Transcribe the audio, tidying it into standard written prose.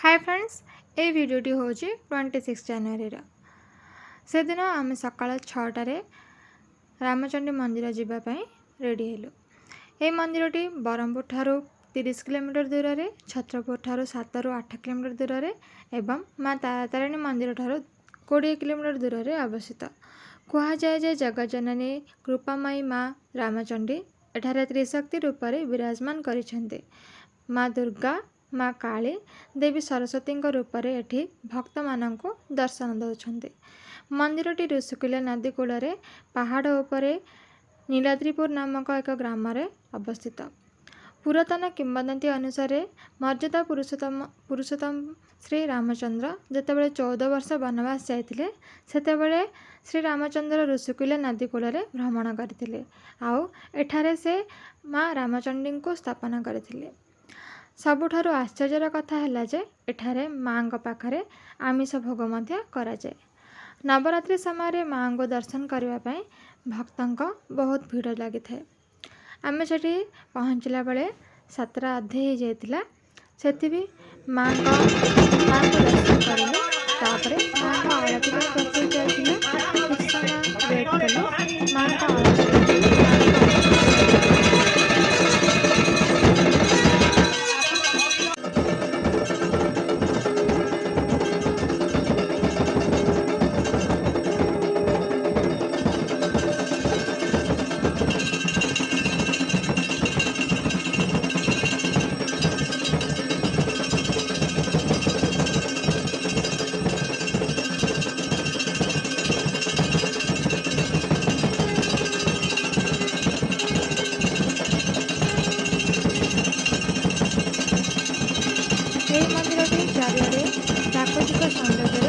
Hi friends, ये भिडटी हूँ 26 जनवरी से दिन आम सका 6टार रामचंडी मंदिर जावाई रेडी हेलु। ये मंदिरटी ब्रह्मपुर ठारू 30 किलोमीटर दूर में, छत्रपुर ठारू 7 ରୁ 8 किलोमीटर दूर में एवं माँ तारातारिणी मंदिर ठारू 20 किलोमीटर दूर में अवस्थित। कहुए जे जगज्जननी कृपामयी माँ रामचंडी एठारे त्रिशक्ति रूप में विराजमान करिसेंते। माँ दुर्गा, माँ काली, देवी सरस्वती रूप में एठी भक्त मानक दर्शन दौरान। मंदिरटी ऋषिकुल्या नदी कूल पहाड़ उपरे नीलाद्रिपुर नामक एक ग्राम अवस्थित। पुरातन किंवदंती अनुसार मर्यादा पुरुषोत्तम श्री रामचंद्र जितेबाला 14 वर्ष वनवास जाते सेतेबाला श्री रामचंद्र ऋषिकुल्या नदी कूल भ्रमण करते आउ एठारे से माँ रामचंडी को स्थापना करते। सबुठारु आश्चर्यर कथा है जे एठारे माँ पाखरे आमिष भोग मध्य कराए। नवरात्रि समय माँ को दर्शन करने भक्तों बहुत भीड़ लगी था। आम से पहुँचला बेले 7 अधे हो जाता से माँ को दर्शन करूँ। तापर माँ को आरती प्रस्तुत जाता कुछ समय वेट कलु माँ को मंदिर चारिड़े प्राकृतिक सौंदर्य